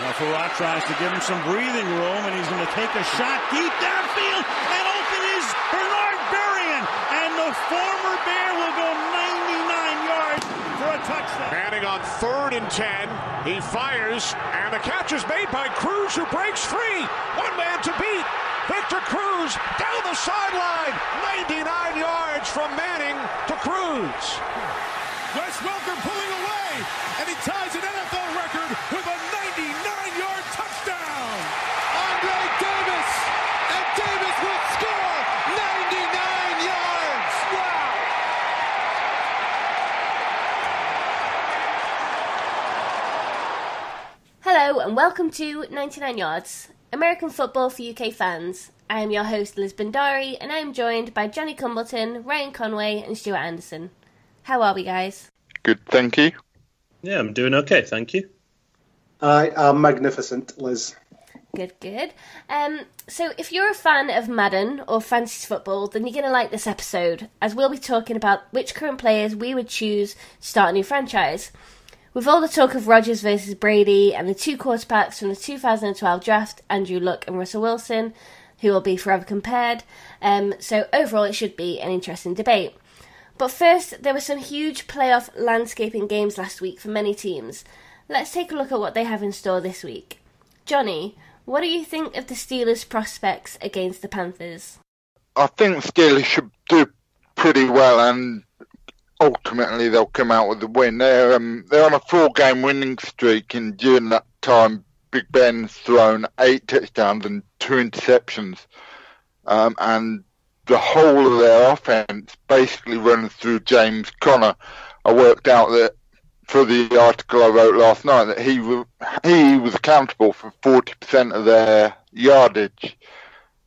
Now Farrar tries to give him some breathing room, and he's going to take a shot deep downfield, and open is Bernard Berrien, and the former Bear will go 99 yards for a touchdown. Manning on 3rd and 10. He fires, and the catch is made by Cruz, who breaks free. One man to beat. Victor Cruz down the sideline. 99 yards from Manning to Cruz. Wes Welker pulling away, and he ties an NFL record with a 99-yard touchdown. Andre Davis, and Davis will score 99 yards. Wow. Hello and welcome to 99 Yards, American football for UK fans. I am your host Liz Bendari, and I am joined by Johnny Cumbleton, Ryan Conway and Stuart Anderson. How are we, guys? Good, thank you. Yeah, I'm doing okay, thank you. I am magnificent, Liz. Good. So if you're a fan of Madden or fantasy football, then you're going to like this episode, as we'll be talking about which current players we would choose to start a new franchise. With all the talk of Rodgers versus Brady and the two quarterbacks from the 2012 draft, Andrew Luck and Russell Wilson, who will be forever compared, so overall it should be an interesting debate. But first, there were some huge playoff landscaping games last week for many teams. Let's take a look at what they have in store this week. Johnny, what do you think of the Steelers' prospects against the Panthers? I think the Steelers should do pretty well, and ultimately they'll come out with the win. They're on a 4-game winning streak, and during that time, Big Ben's thrown 8 touchdowns and 2 interceptions, and the whole of their offense basically runs through James Conner. I worked out that for the article I wrote last night that he was accountable for 40% of their yardage,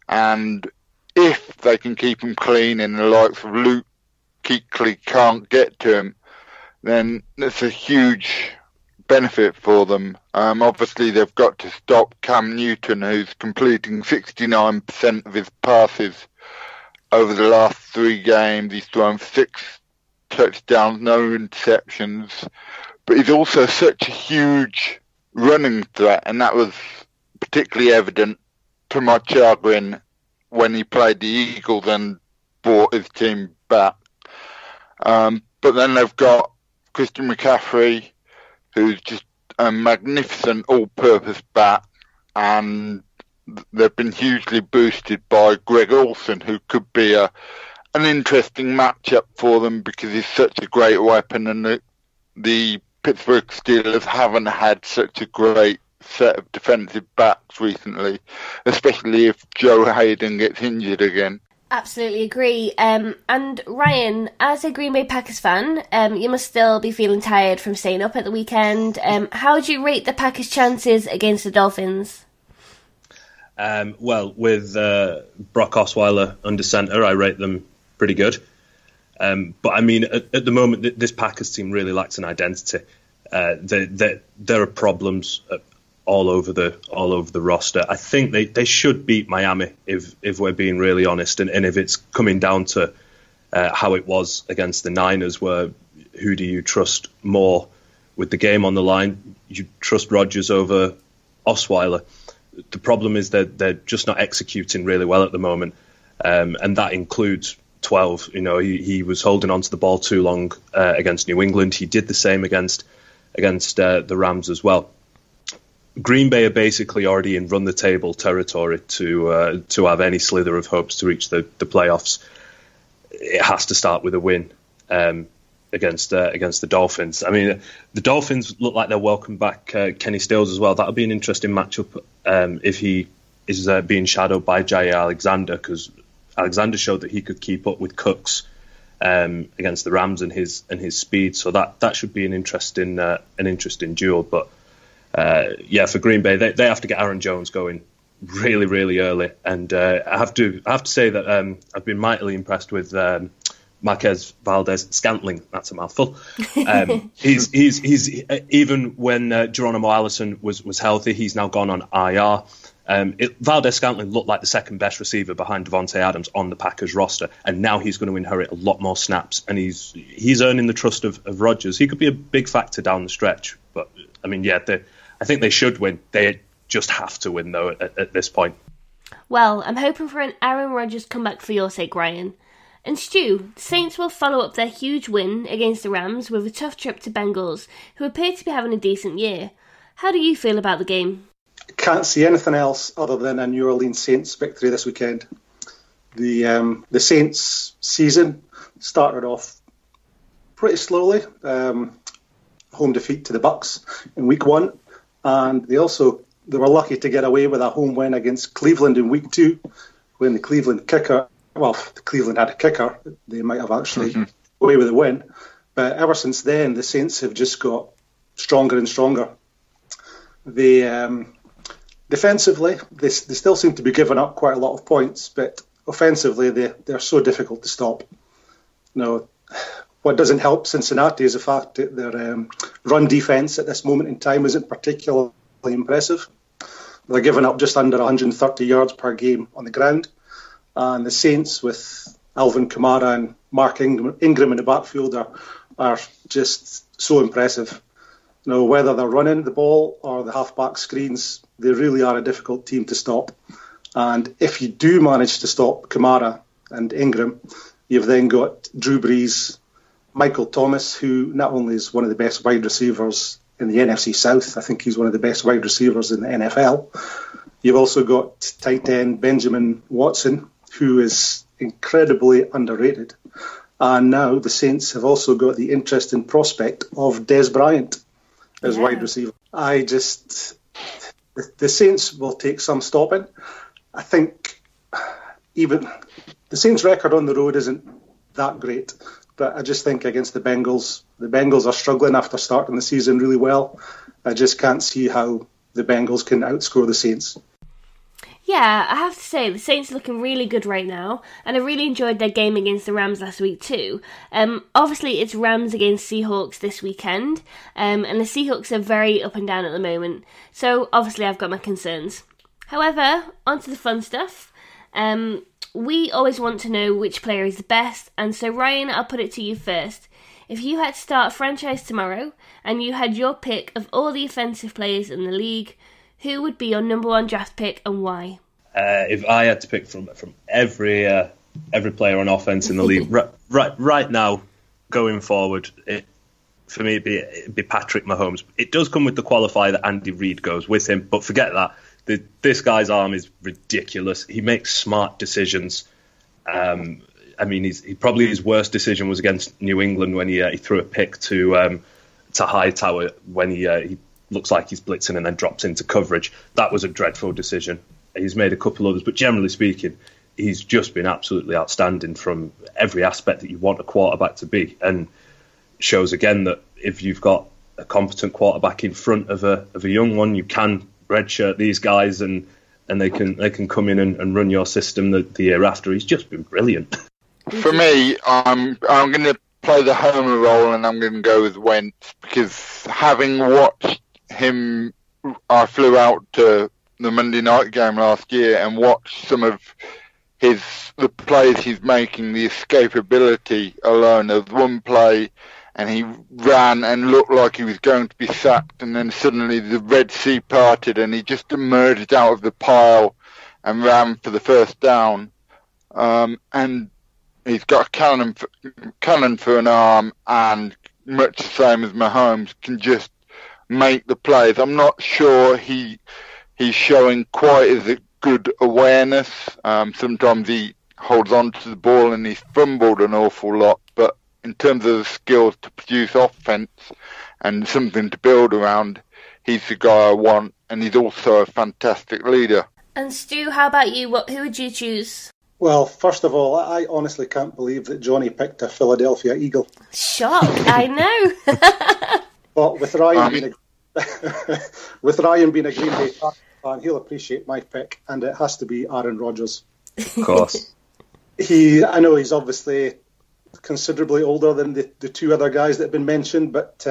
and if they can keep him clean and the likes of Luke Kuechly can't get to him, then it's a huge benefit for them. Obviously they've got to stop Cam Newton, who's completing 69% of his passes over the last 3 games. He's thrown 6 touchdowns, no interceptions, but he's also such a huge running threat, and that was particularly evident to my chagrin when he played the Eagles and brought his team back. But then they've got Christian McCaffrey, who's just a magnificent all-purpose back, and they've been hugely boosted by Greg Olsen, who could be an interesting matchup for them because he's such a great weapon, and the Pittsburgh Steelers haven't had such a great set of defensive backs recently, especially if Joe Hayden gets injured again. Absolutely agree. And Ryan, as a Green Bay Packers fan, you must still be feeling tired from staying up at the weekend. How would you rate the Packers' chances against the Dolphins? Well, with Brock Osweiler under centre, I rate them pretty good. But I mean, at the moment, this Packers team really lacks an identity. There are problems all over the roster. I think they should beat Miami if we're being really honest, and if it's coming down to how it was against the Niners, where who do you trust more with the game on the line? You trust Rodgers over Osweiler. The problem is that they're just not executing really well at the moment, and that includes 12. You know, he was holding on to the ball too long against New England. He did the same against the Rams as well. Green Bay are basically already in run-the-table territory to have any slither of hopes to reach the playoffs. It has to start with a win against the Dolphins. I mean, the Dolphins look like they'll welcome back Kenny Stills as well. That'll be an interesting matchup if he is being shadowed by Jair Alexander, because Alexander showed that he could keep up with Cooks against the Rams and his speed. So that should be an interesting duel. But for Green Bay, they have to get Aaron Jones going really, really early. And I have to say that I've been mightily impressed with Marquez Valdez-Scantling. That's a mouthful. He's even when Geronimo Allison was healthy, he's now gone on IR. Valdez-Scantling looked like the second best receiver behind Devontae Adams on the Packers roster, and now he's going to inherit a lot more snaps, and he's earning the trust of Rodgers. He could be a big factor down the stretch, but I mean, I think they should win. They just have to win, though, at this point. Well, I'm hoping for an Aaron Rodgers comeback for your sake, Ryan. And Stu, the Saints will follow up their huge win against the Rams with a tough trip to Bengals, who appear to be having a decent year. How do you feel about the game? Can't see anything else other than a New Orleans Saints victory this weekend. The Saints season started off pretty slowly. Home defeat to the Bucks in week 1, and they were lucky to get away with a home win against Cleveland in week 2, when the Cleveland had a kicker. They might have actually away with the win. But ever since then, the Saints have just got stronger and stronger. They defensively, they still seem to be giving up quite a lot of points, but offensively, they're so difficult to stop. What doesn't help Cincinnati is the fact that their run defense at this moment in time isn't particularly impressive. They're giving up just under 130 yards per game on the ground. And the Saints, with Alvin Kamara and Mark Ingram in the backfield, are just so impressive. Whether they're running the ball or the halfback screens, they really are a difficult team to stop. And if you do manage to stop Kamara and Ingram, you've then got Drew Brees, Michael Thomas, who not only is one of the best wide receivers in the NFC South, I think he's one of the best wide receivers in the NFL. You've also got tight end Benjamin Watson, who is incredibly underrated. And now the Saints have also got the interesting prospect of Des Bryant as wide receiver. The Saints will take some stopping. I think even the Saints' record on the road isn't that great, but I just think against the Bengals are struggling after starting the season really well. I just can't see how the Bengals can outscore the Saints. Yeah, I have to say, the Saints are looking really good right now, and I really enjoyed their game against the Rams last week too. Obviously, it's Rams against Seahawks this weekend, and the Seahawks are very up and down at the moment, so obviously I've got my concerns. However, on to the fun stuff. We always want to know which player is the best, and so Ryan, I'll put it to you first. If you had to start a franchise tomorrow, and you had your pick of all the offensive players in the league, who would be your number 1 draft pick and why? If I had to pick from every player on offense in the league right now, going forward, for me it'd be Patrick Mahomes. It does come with the qualifier that Andy Reid goes with him, but forget that. This guy's arm is ridiculous. He makes smart decisions. Probably his worst decision was against New England when he threw a pick to Hightower when he looks like he's blitzing and then drops into coverage. That was a dreadful decision. He's made a couple others, but generally speaking, he's just been absolutely outstanding from every aspect that you want a quarterback to be, and shows again that if you've got a competent quarterback in front of a young one, you can redshirt these guys and they can come in and run your system the year after. He's just been brilliant. For me, I'm going to play the homer role and I'm going to go with Wentz, because having watched him, I flew out to the Monday night game last year and watched some of the plays he's making, the escapability alone. There was one play and he ran and looked like he was going to be sacked, and then suddenly the Red Sea parted and he just emerged out of the pile and ran for the first down. And he's got a cannon for an arm, and much the same as Mahomes, can just make the plays. I'm not sure he's showing quite as a good awareness. Sometimes he holds on to the ball and he's fumbled an awful lot, but in terms of the skills to produce offense and something to build around, he's the guy I want, and he's also a fantastic leader. And Stu, how about you? Who would you choose? Well, first of all, I honestly can't believe that Johnny picked a Philadelphia Eagle. Shock, I know. But with Ryan being a Green Bay fan, he'll appreciate my pick, and it has to be Aaron Rodgers. Of course. I know he's obviously considerably older than the two other guys that have been mentioned, but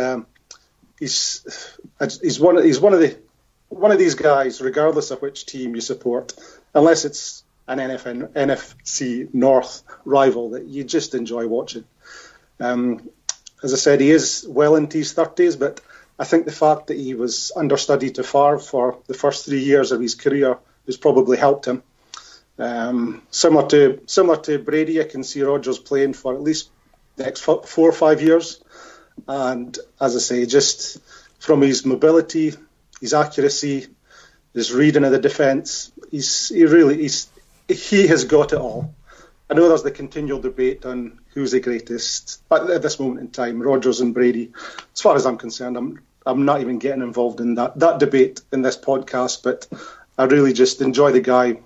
he's one of these guys, regardless of which team you support, unless it's an NFC North rival, that you just enjoy watching. As I said, he is well into his 30s, but I think the fact that he was understudy to Favre for the first 3 years of his career has probably helped him. Similar to Brady, I can see Rodgers playing for at least the next 4 or 5 years. And as I say, just from his mobility, his accuracy, his reading of the defence, he has got it all. I know there's the continual debate on who's the greatest, but at this moment in time, Rodgers and Brady. As far as I'm concerned, I'm not even getting involved in that debate in this podcast. But I really just enjoy the guy.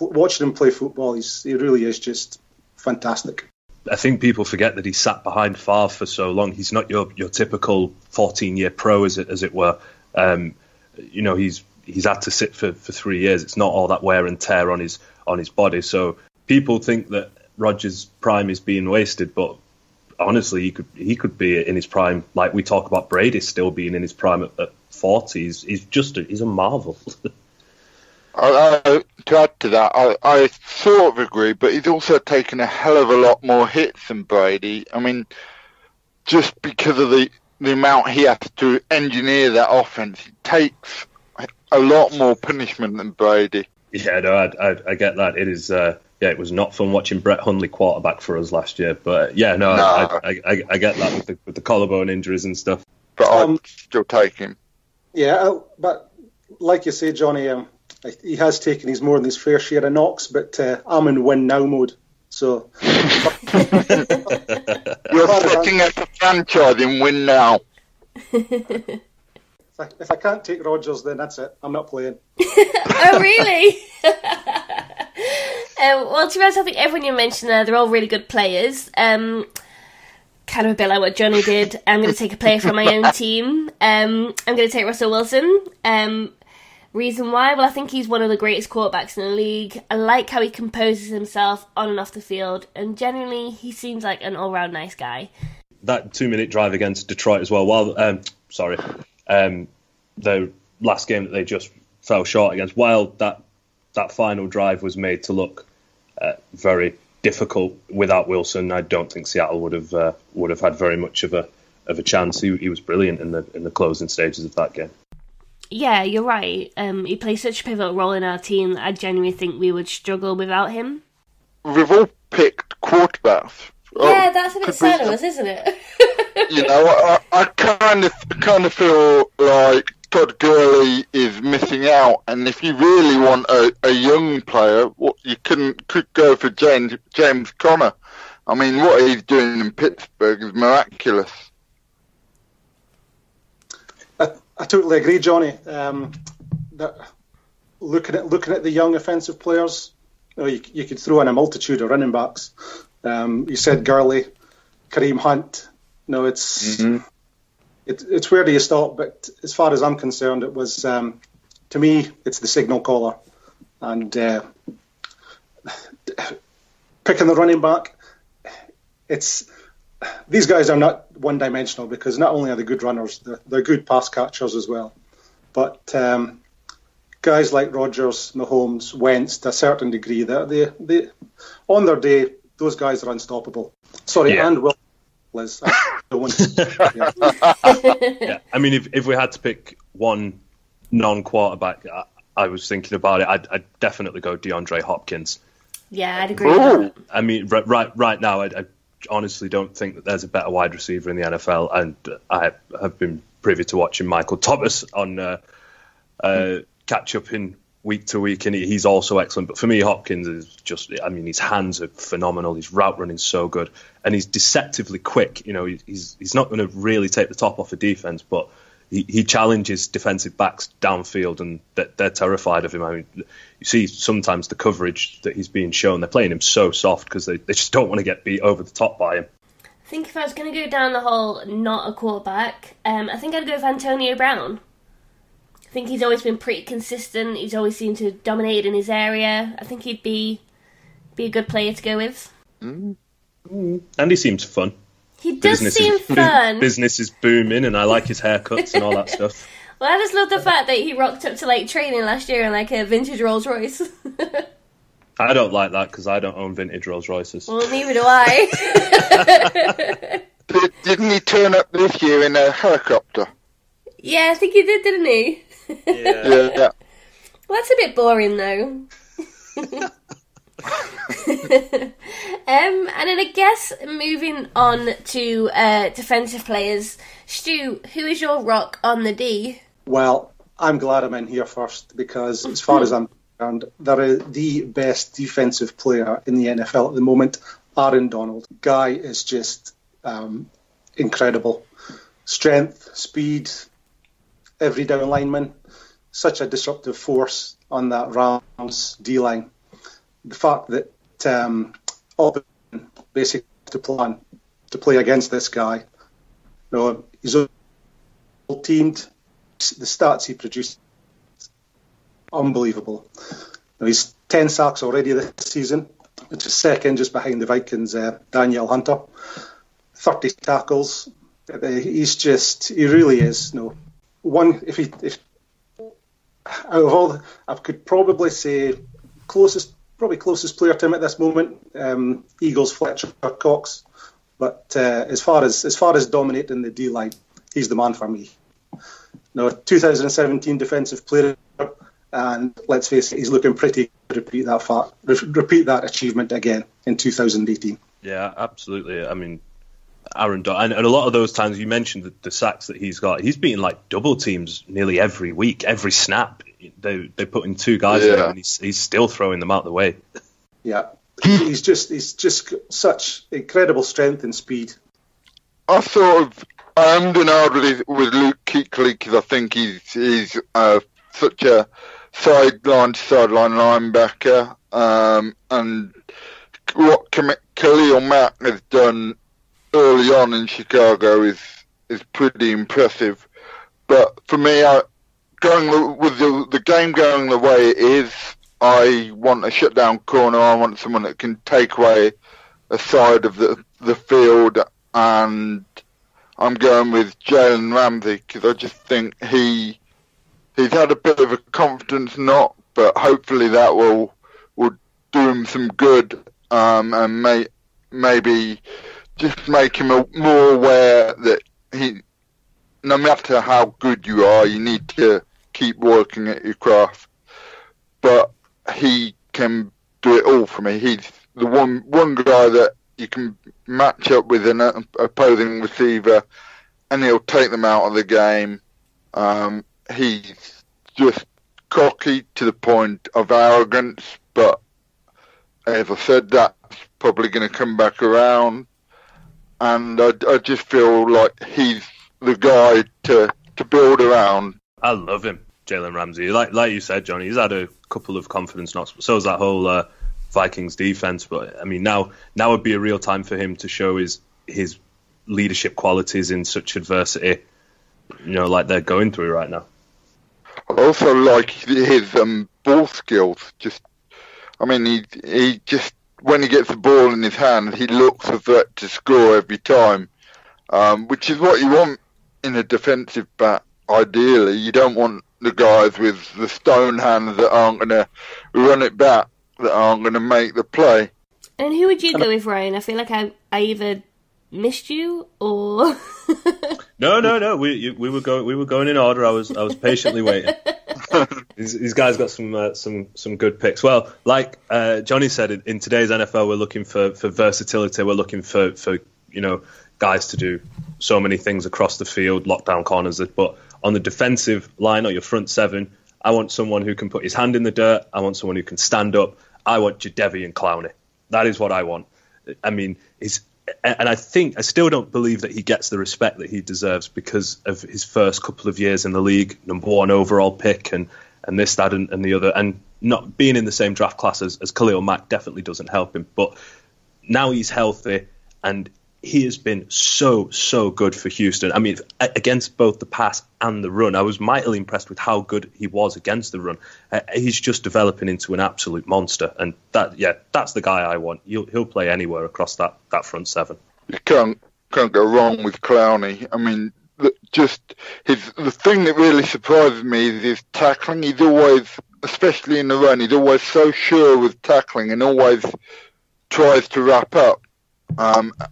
Watching him play football, he really is just fantastic. I think people forget that he sat behind Favre for so long. He's not your typical 14-year pro, as it were. He's had to sit for 3 years. It's not all that wear and tear on his body. So people think that Rodgers' prime is being wasted, but honestly, he could be in his prime, like we talk about Brady still being in his prime at 40. He's a marvel. To add to that, I sort of agree, but he's also taken a hell of a lot more hits than Brady. I mean, just because of the amount he has to engineer that offense, it takes a lot more punishment than Brady. Yeah, no, I get that. It is. It was not fun watching Brett Hundley quarterback for us last year, but I get that with the collarbone injuries and stuff. But I'd still take him. Yeah, but like you say, Johnny, he has taken more than his fair share of knocks, but I'm in win now mode. So you're setting up a franchise in win now. If I can't take Rodgers, then that's it. I'm not playing. Oh, really? Well, to be honest, I think everyone you mentioned there, they're all really good players. Kind of a bit like what Johnny did. I'm going to take a player from my own team. I'm going to take Russell Wilson. Reason why? Well, I think he's one of the greatest quarterbacks in the league. I like how he composes himself on and off the field, and generally, he seems like an all-round nice guy. That 2-minute drive against Detroit as well. The last game that they just fell short against, while that final drive was made to look very difficult without Wilson, I don't think Seattle would have had very much of a chance. He was brilliant in the closing stages of that game. Yeah, you're right. He plays such a pivotal role in our team that I genuinely think we would struggle without him. We've all picked quarterbacks. Yeah, that's a bit sad of us, isn't it? I kind of feel like Todd Gurley is missing out, and if you really want a young player, you could go for James Conner. I mean, what he's doing in Pittsburgh is miraculous. I totally agree, Johnny. That looking at the young offensive players, you could throw in a multitude of running backs. You said Gurley, Kareem Hunt. It's where do you stop? But as far as I'm concerned, it was to me, it's the signal caller, and picking the running back. These guys are not one-dimensional, because not only are they good runners, they're good pass catchers as well. But guys like Rodgers, Mahomes, Wentz, to a certain degree, they on their day, those guys are unstoppable. Sorry, and Will. Liz, I don't want to. Yeah, I mean, if we had to pick one non-quarterback, I was thinking about it. I'd definitely go DeAndre Hopkins. Yeah, I'd agree with that. I mean, right now, I honestly don't think that there's a better wide receiver in the NFL, and I have been privy to watching Michael Thomas on catch up in week to week, and he's also excellent. But for me, Hopkins is just, I mean, his hands are phenomenal. His route running is so good, and he's deceptively quick. He's not going to really take the top off a defense, but he challenges defensive backs downfield, and they're terrified of him. I mean, you see sometimes the coverage that he's being shown, they're playing him so soft because they just don't want to get beat over the top by him. I think if I was going to go down the whole not a quarterback, I think I'd go with Antonio Brown. I think he's always been pretty consistent. He's always seemed to dominate in his area. I think he'd be a good player to go with. And he seems fun. He does seem fun. Business is booming, and I like his haircuts and all that stuff. Well, I just love the fact that he rocked up to training last year in a vintage Rolls Royce. I don't like that because I don't own vintage Rolls Royces. Well, neither do I. Didn't he turn up this year in a helicopter? Yeah, I think he did, didn't he? Yeah. Well, that's a bit boring, though. And then I guess moving on to defensive players. Stu, who is your rock on the D? Well, I'm glad I'm in here first because as far as I'm concerned, they're the best defensive player in the NFL at the moment, Aaron Donald. Guy is just incredible. Strength, speed, every down lineman, such a disruptive force on that Rams D-line. The fact that Auburn basically to play against this guy, he's all teamed. The stats he produced, unbelievable. He's 10 sacks already this season, which is second just behind the Vikings' Daniel Hunter. 30 tackles. He really is. One. If out of all, I could probably say closest player to him at this moment, Eagles Fletcher Cox. But as far as dominating the D line, he's the man for me. 2017 defensive player, and let's face it, he's looking pretty to repeat that achievement again in 2018. Yeah, absolutely. I mean, Aaron Donald, and a lot of those times you mentioned the sacks that he's got. He's beating like double teams nearly every week, every snap. They put in two guys there, and he's still throwing them out the way. Yeah, he's just such incredible strength and speed. I'm Donald with Luke Kuechly because I think he's such a sideline linebacker, and what Khalil Mack has done early on in Chicago is pretty impressive. But for me, going with the game going the way it is, I want a shutdown corner. I want someone that can take away a side of the field, and I'm going with Jalen Ramsey because I just think he's had a bit of a confidence knock, but hopefully that will do him some good, and maybe just make him more aware that no matter how good you are, you need to keep working at your craft. But he can do it all for me. He's the one guy that you can match up with an opposing receiver, and he'll take them out of the game. He's just cocky to the point of arrogance, but as I said, that's probably going to come back around. And I just feel like he's the guy to build around. I love him, Jalen Ramsey. Like you said, Johnny, he's had a couple of confidence knocks, but so is that whole Vikings defense. But I mean, now would be a real time for him to show his leadership qualities in such adversity, like they're going through right now. I also like his ball skills. He just when he gets the ball in his hand, he looks a threat to score every time, which is what you want in a defensive back. Ideally, you don't want the guys with the stone hands that aren't going to run it back, that aren't going to make the play. And who would you go with, Ryan? I feel like I either missed you or No. We were going in order. I was patiently waiting. These guys got some good picks. Well, like Johnny said, in today's NFL, we're looking for versatility. We're looking for guys to do so many things across the field, lockdown corners. But on the defensive line or your front seven, I want someone who can put his hand in the dirt. I want someone who can stand up. I want Jadeveon Clowney. That is what I want. I mean, and I still don't believe that he gets the respect that he deserves because of his first couple of years in the league, number one overall pick, and this, that, and the other, and not being in the same draft class as Khalil Mack definitely doesn't help him. But now he's healthy, and he has been so good for Houston. I mean, against both the pass and the run, I was mightily impressed with how good he was against the run. He's just developing into an absolute monster, and that's the guy I want. He'll play anywhere across that front seven. You can't go wrong with Clowney. I mean, the thing that really surprises me is his tackling. He's always, especially in the run, he's always so sure with tackling and always tries to wrap up.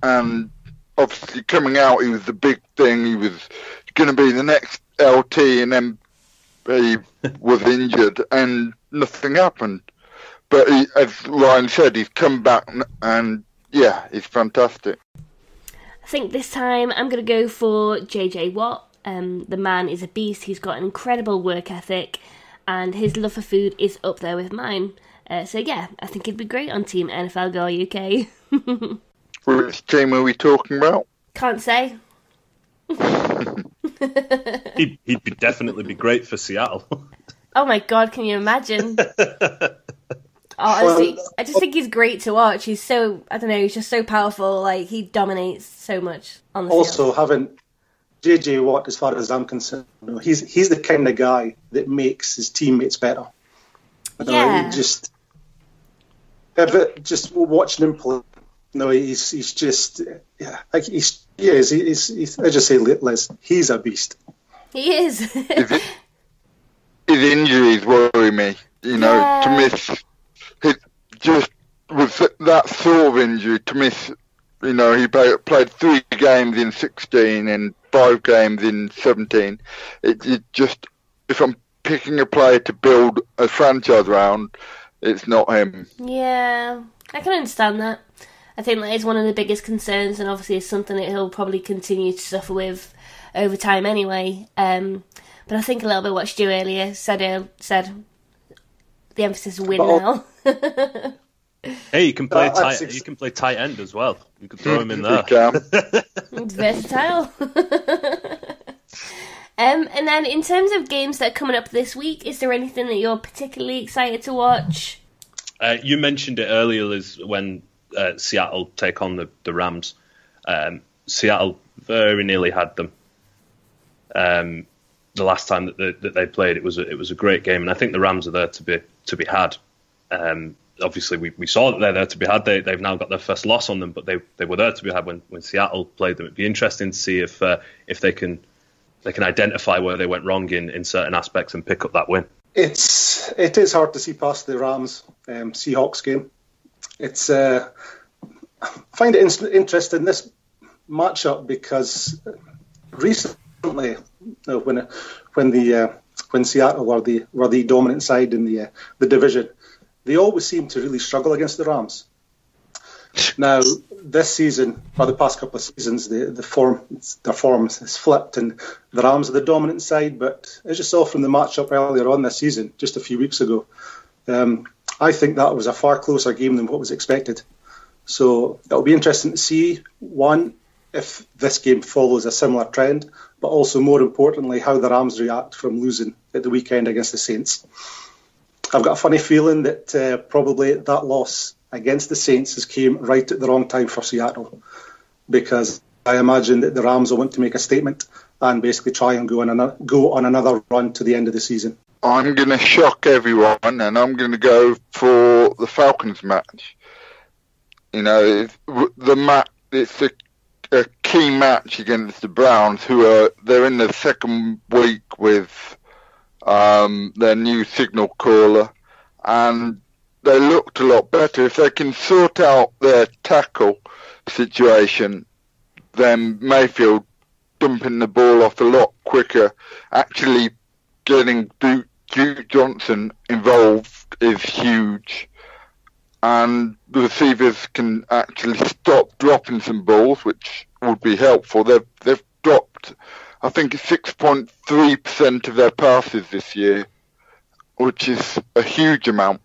And obviously coming out, he was the big thing. He was going to be the next LT and he was injured and nothing happened. But as Ryan said, he's come back and yeah, he's fantastic. I think this time I'm going to go for JJ Watt. The man is a beast. He's got an incredible work ethic and his love for food is up there with mine. So yeah, I think he'd be great on Team NFL Girl UK. Which team are we talking about? Can't say. He'd definitely be great for Seattle. Oh my god, can you imagine? Honestly, I just think he's great to watch. He's so, I don't know, he's just so powerful. Like, he dominates so much on the field. Also, having JJ Watt, as far as I'm concerned, he's the kind of guy that makes his teammates better. Yeah. Just watching him play, he's just, yeah, like he's I just say, Liz, he's a beast. He is. His injuries worry me, to miss. Just with that sort of injury, to miss, he played 3 games in 16 and 5 games in 17. It just, if I'm picking a player to build a franchise around, it's not him. Yeah, I can understand that. I think that is one of the biggest concerns, and obviously it's something that he'll probably continue to suffer with over time anyway. But I think a little bit what Stu earlier said the emphasis is win now. Hey, you can play tight end as well. You could throw him in there. It's versatile. And then in terms of games that are coming up this week, is there anything that you're particularly excited to watch? You mentioned it earlier, Liz, when Seattle take on the Rams. Seattle very nearly had them. The last time that they played, it was a great game, and I think the Rams are there to be had. Obviously, we saw that they're there to be had. They've now got their first loss on them, but they were there to be had when Seattle played them. It'd be interesting to see if they can identify where they went wrong in certain aspects and pick up that win. It is hard to see past the Rams Seahawks game. It's I find it interesting, this matchup, because recently when Seattle were the dominant side in the division, they always seem to really struggle against the Rams. Now, this season, or the past couple of seasons, their form has flipped, and the Rams are the dominant side. But as you saw from the matchup earlier on this season, just a few weeks ago, I think that was a far closer game than what was expected. So it'll be interesting to see, one, if this game follows a similar trend, but also, more importantly, how the Rams react from losing at the weekend against the Saints. I've got a funny feeling that probably that loss against the Saints has came right at the wrong time for Seattle, because I imagine that the Rams will want to make a statement and basically try and go on another run to the end of the season. I'm going to shock everyone, and I'm going to go for the Falcons match. It's a key match against the Browns, they're in the second week with their new signal caller, and they looked a lot better. If they can sort out their tackle situation, then Mayfield dumping the ball off a lot quicker, actually getting Duke Johnson involved is huge. And the receivers can actually stop dropping some balls, which would be helpful. They've dropped, I think, 6.3% of their passes this year, which is a huge amount.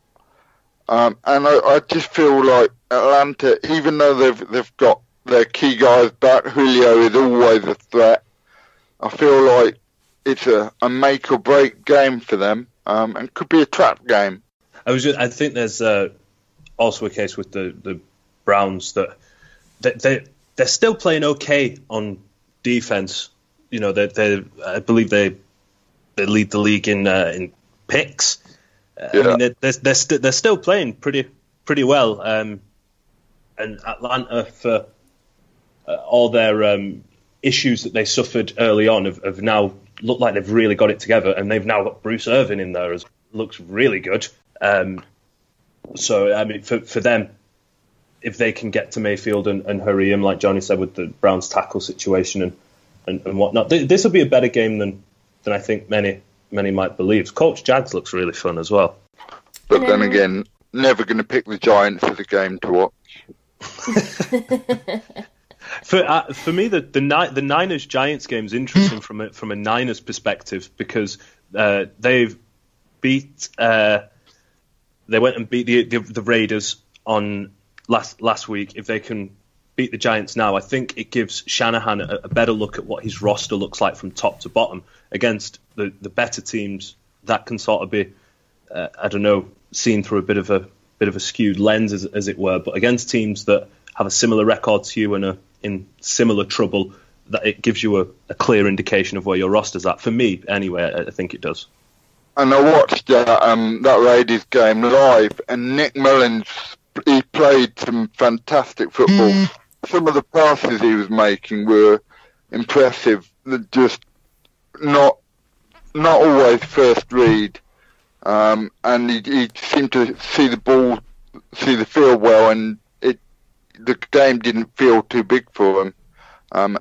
And I just feel like Atlanta, even though they've got their key guys back, Julio is always a threat. I feel like it's a make or break game for them, and could be a trap game. I think there's also a case with the Browns that they're still playing okay on defense. I believe they lead the league in picks. Yeah. I mean, they're still playing pretty well. And Atlanta, for all their issues that they suffered early on, have now looked like they've really got it together, and they've now got Bruce Irvin in there, looks really good. So I mean, for them, if they can get to Mayfield and hurry him, like Johnny said, with the Browns tackle situation and whatnot, this will be a better game I think many might believe. Coach Jags looks really fun as well. But then again, never going to pick the Giants as a game to watch. For me, the Niners Giants game is interesting from a Niners perspective because they've beat they went and beat the Raiders on last week. If they can beat the Giants now, I think it gives Shanahan a better look at what his roster looks like from top to bottom against the better teams. That can sort of be seen through a bit of a skewed lens as it were, but against teams that have a similar record to you and are in similar trouble, that it gives you a clear indication of where your roster's at. For me, anyway, I think it does. And I watched that Raiders game live, and Nick Mullins, he played some fantastic football. Some of the passes he was making were impressive, just not always first read. And he seemed to see the field well, and the game didn't feel too big for him.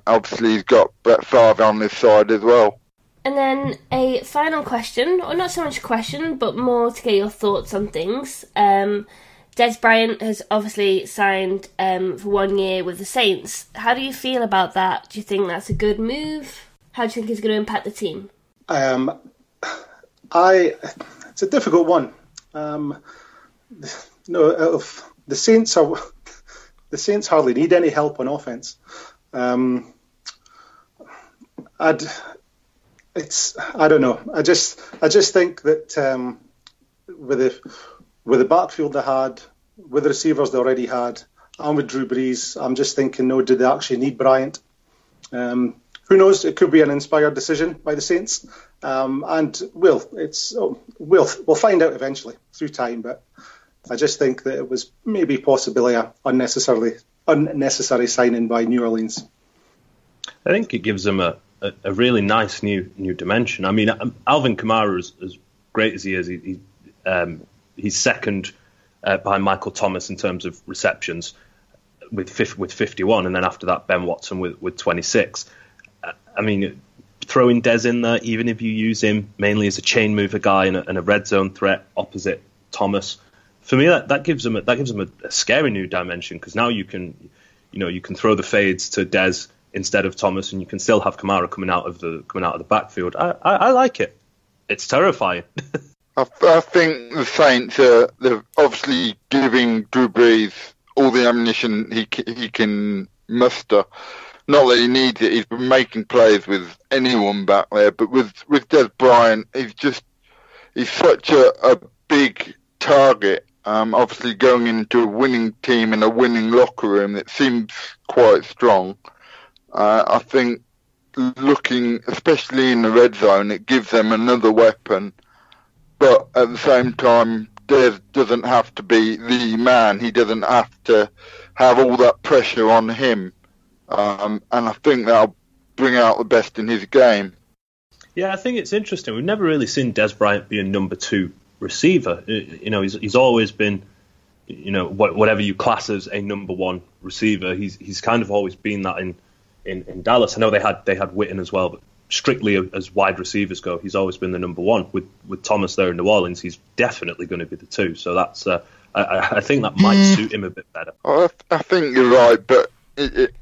Obviously, he's got Brett Favre on his side as well. And then a final question, or not so much a question, but more to get your thoughts on things. Dezperate has obviously signed for 1 year with the Saints. How do you feel about that? Do you think that's a good move? How do you think it's going to impact the team? It's a difficult one. The Saints hardly need any help on offense. I don't know. I just think that with the backfield they had, with the receivers they already had, and with Drew Brees, I'm just thinking, no, did they actually need Bryant? Who knows? It could be an inspired decision by the Saints, and we'll find out eventually through time. But I just think that it was maybe possibly a unnecessary signing by New Orleans. I think it gives them a really nice new dimension. I mean, Alvin Kamara, as great as he is, he's second behind Michael Thomas in terms of receptions with 51, and then after that Ben Watson with 26. I mean, throwing Dez in there, even if you use him mainly as a chain mover guy and a red zone threat opposite Thomas, for me that gives them a scary new dimension, because now you can throw the fades to Dez instead of Thomas, and you can still have Kamara coming out of the backfield. I like it. It's terrifying. I think the Saints they're obviously giving Drew Brees all the ammunition he can muster. Not that he needs it. He's been making plays with anyone back there, but with Dezperate, he's such a big target. Obviously, going into a winning team in a winning locker room, it seems quite strong. I think looking, especially in the red zone, it gives them another weapon. But at the same time, Dez doesn't have to be the man. He doesn't have to have all that pressure on him. And I think that'll bring out the best in his game. Yeah, I think it's interesting. We've never really seen Dezperate be a number 2 receiver. He's always been, whatever you class as a number 1 receiver. He's kind of always been that in Dallas. I know they had Witten as well, but strictly as wide receivers go, he's always been the number 1. With Thomas there in New Orleans, he's definitely going to be the 2. So that's I think that might suit him a bit better. I think you're right, but it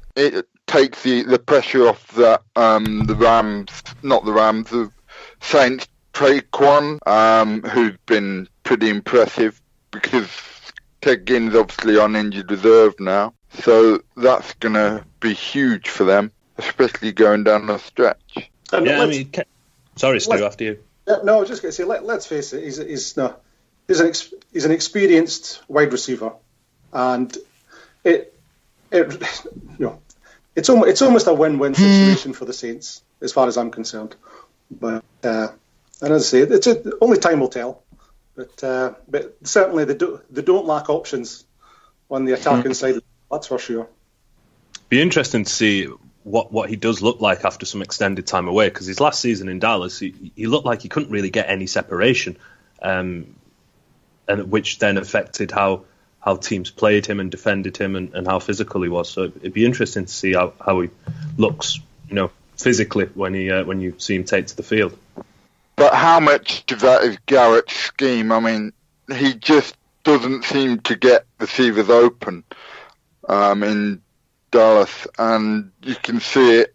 takes the pressure off that the Saints Traquan, who's been pretty impressive, because Ted Ginn's obviously on injured reserve now. So that's going to be huge for them, especially going down the stretch. Sorry, Stu, after you. No, I was just going to say, let's face it, he's an experienced wide receiver, and it's almost a win-win situation for the Saints as far as I'm concerned. But and as I say, only time will tell. But certainly they don't lack options on the attacking side. That's for sure. Be interesting to see what he does look like after some extended time away, because his last season in Dallas, he looked like he couldn't really get any separation, and which then affected how teams played him and defended him and how physical he was. So it'd be interesting to see how he looks, physically when you see him take to the field. But how much of that is Garrett's scheme? I mean, he just doesn't seem to get receivers open in Dallas, and you can see it.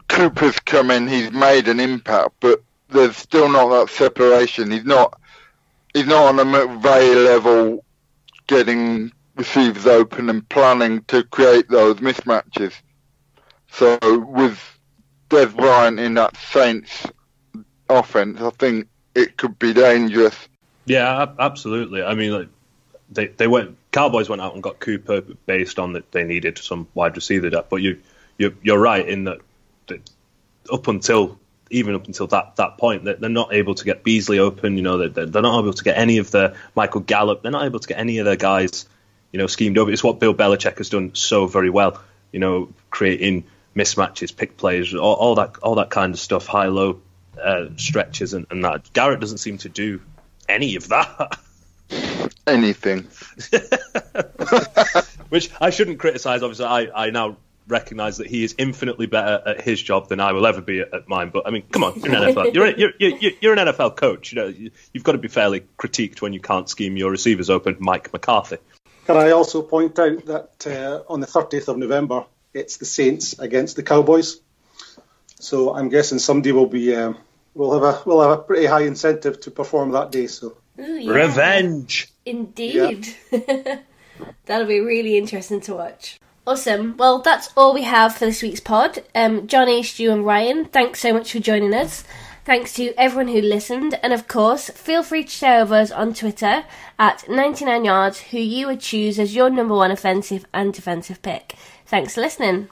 Cooper's come in, he's made an impact, but there's still not that separation. He's not on a McVay level getting receivers open and planning to create those mismatches. So with Des Bryant in that Saints offense, I think it could be dangerous. Yeah, absolutely. I mean, like, Cowboys went out and got Cooper based on that they needed some wide receiver depth. But you're right in that up until that point, they're not able to get Beasley open. You know, they're not able to get any of the Michael Gallup. They're not able to get any of their guys, you know, schemed over. It's what Bill Belichick has done so very well. You know, creating mismatches, pick plays, all that kind of stuff, high-low stretches, and that. Garrett doesn't seem to do any of that. Anything. Which I shouldn't criticise. Obviously, I now recognise that he is infinitely better at his job than I will ever be at mine. But I mean, come on, you're an NFL. You're an NFL coach. You know, you've got to be fairly critiqued when you can't scheme your receivers open. Mike McCarthy. Can I also point out that on the 30th of November, it's the Saints against the Cowboys. So I'm guessing somebody will be we'll have a pretty high incentive to perform that day. So ooh, yeah. Revenge. Indeed. Yeah. That'll be really interesting to watch. Awesome. Well, that's all we have for this week's pod. Johnny, Stu and Ryan, thanks so much for joining us. Thanks to everyone who listened. And of course, feel free to share with us on Twitter at 99yards who you would choose as your number one offensive and defensive pick. Thanks for listening.